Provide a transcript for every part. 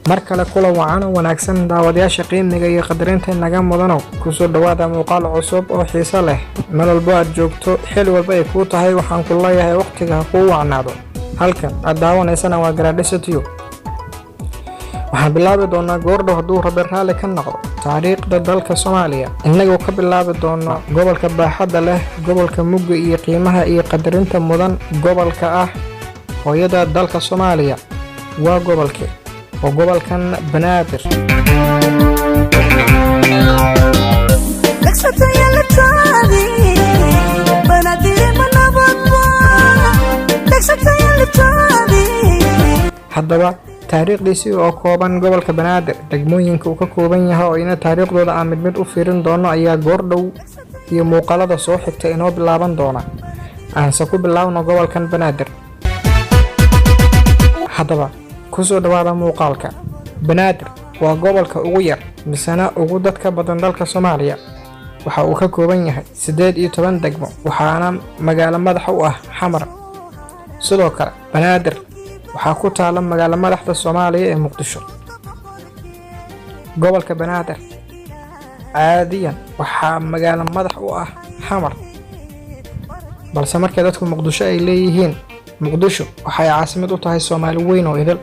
markale kula wacan wanaagsan daawadayaasha qiimiga iyo qadarinta naga mudano ku soo dhawaada muuqaal cusub oo xiiso leh meel walba aad joogto xil walba ay ku tahay waxaan ku leeyahay waqtiga ku wacnaado halkan aad daawanaysana waa garaadhisatiyo waxaan bilaabi doonaa goordhow hadduu rabbi raali ka noqdo taariikhda dalka Soomaaliya inagoo ka bilaabi doona gobolka baaxadda leh gobolka mugga iyo qiimaha iyo qadarinta mudan gobolka ah hooyada dalka Soomaaliya waa gobolkan Banaadir haddaba taariikhdiisii oo kooban gobolka Banaadir degmooyinka uu ka kooban yahay oo ina taariikhdooda aan mid u fiirin doono ayaa goordhow iyo muuqaalada soo xigta inoo bilaaban doona aanse ku bilaabno gobolkan Banaadir haddaba kusoo dhawaada muuqaalka Banaadir waa gobolka ugu yar misana ugu dadka badan dalka Soomaaliya waxa uu ka kooban yahay 18 degmo waxaana magaalo madax u ah Xamar sidoo kale Banaadir waxaa ku taala magaalo madaxda Soomaaliya ee Muqdisho gobolka Banaadir caadiyan waxaa magaalo madax u ah Xamar balse markay dadku Muqdisho ay leeyihiin Muqdisho waxay caasimad u tahay Soomaali weyn oo idil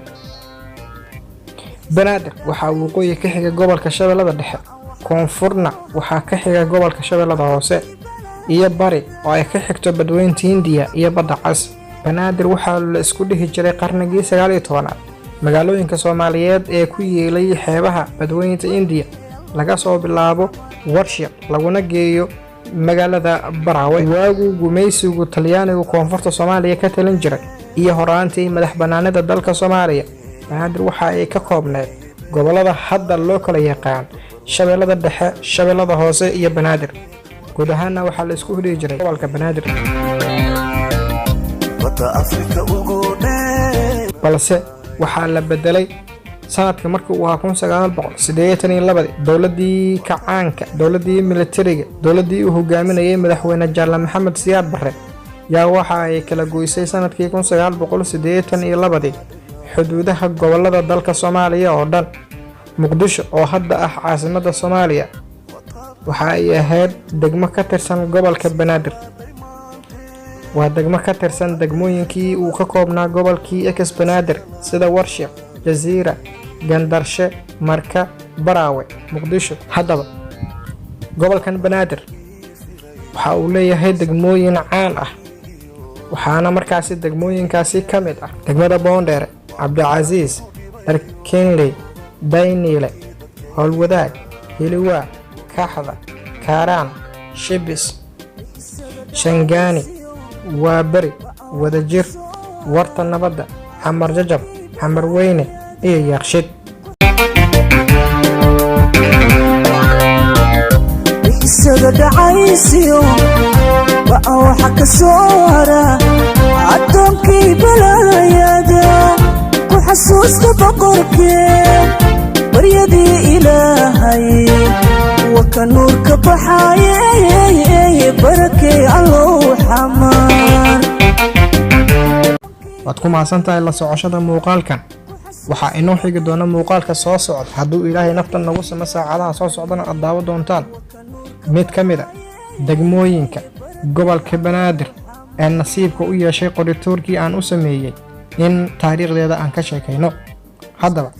Banaadir waxa uu qoy ka xiga gobolka Shabeellada Dhexe koonfurna waxa ka xiga gobolka Shabeellada Hoose iyo bari oo ay ka xigto badweynta Hindiya iyo badda Cas Banaadir waxa la isku dhihi jiray qarnigii 19 magaalooyinka Soomaaliyeed ee ku yeelay xeebaha badweynta Hindiya laga soo bilaabo Warshaq laguna geeyo magaalada Baraawe waagu gumaysigu Talyaanigu koonfurta Soomaaliya ka talin jiray iyo horaantii madax banaanida dalka Soomaaliya Banaadir waxa ay ka koobneed gobolada hadda loo kala yaqaan Shabeellada Dhexe Shabeellada Hoose iyo Banaadir guud ahaan waxa la isku heli jiray gobolka Banaadir balse waxaa la bedelay sanadka markii uu ahaa 1982 dawladii kacaanka dawladii militariga dawladii uu hogaaminayay madaxweyne Jaale Maxamed Siyaad Barre yaa waxa ay kala goysay sanadkii 1982 xuduudaha gobolada dalka Soomaaliya oo dhan Muqdisho oo hadda ah caasimadda Soomaaliya waxa ay ahayd degmo ka tirsan gobolka Banaadir waa degmo ka tirsan degmooyinkii uu ka koobnaa gobolkii Ex-banaadir sida Warshaq Jaziira Gandarshe Marka Baraawe Muqdisho haddaba gobolkan Banaadir waxa uu leeyahay degmooyin caan ah waxaana markaasi degmooyinkaasi ka mid ah degmada Boondheere Cabdicasiis Arkenley Daynile Howlwadaag Hiliwaa Kaxda Kaaraan Shibis Shangaani waa bari wadajir warta nabadda Xamar Jajab Xamar Weyne iyo Yaaqshid isaga dhacaysiyo waxa ka soo hara adoonkii balayada ku xasuusta boqorkee baryadii Ilaahay waka nuurka baxayay barakay Allah xamaan waad ku maasantahay la socoshada muuqaalkan waxa inoo xigi doona muuqaalka soo socda hadduu Ilaahay naftan nagu sama saacadaha soo socdana aad daawo doontaan mid ka mid ah degmooyinka gobolka Banaadir ee nasiibka u yeeshay qoritoorkii aan u sameeyay in taariikhdeeda aan ka sheekayno haddaba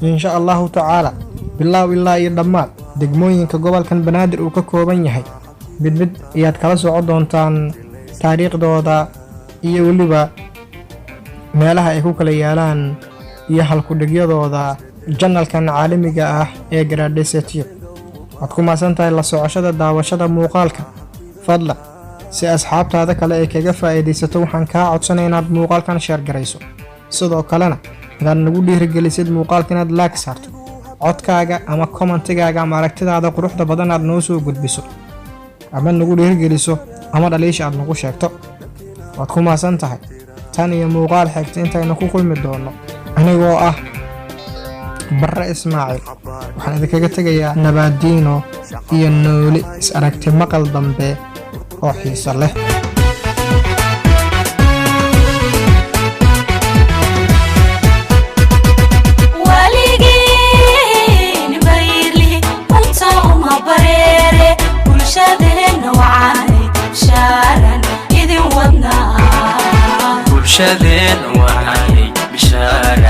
insha Allah ta'ala bilaaw ilaa iyo dhammaad degmooyinka gobolkan Banaadir uu ka kooban yahay mid ayaad kala soo doontaan taariikhdooda iyo waliba meelaha ay ku kala yaalaan iyo halku dhigyadooda channelkan caalamiga ah ee garaadhisatiyo waad ku maasantahay la socoshada daawashada muuqaalka fadlan si asxaabtaada kale ay kaga faa'iideysato waxaan kaa codsanayaa inaad muuqaalkan share garayso sidoo kalena inaad nagu dhiirigelisid muuqaalkan inaad like saarto codkaaga ama commentigaaga ama aragtidaada quruxda badan aad noo soo gudbiso ama nagu dhiirigeliso ama dhaliisha aad nagu sheegto waad ku maasantahay tan iyo muuqaal xigta intayna ku kulmi doono anigoo ah Barre Ismaaciil waxaan idinkaga tegayaa nabadiino iyo nooli is aragti maqal dambe oo xiiso leh Waligi وعاني شارا إذن ودنا bulshadeen waxay bishaare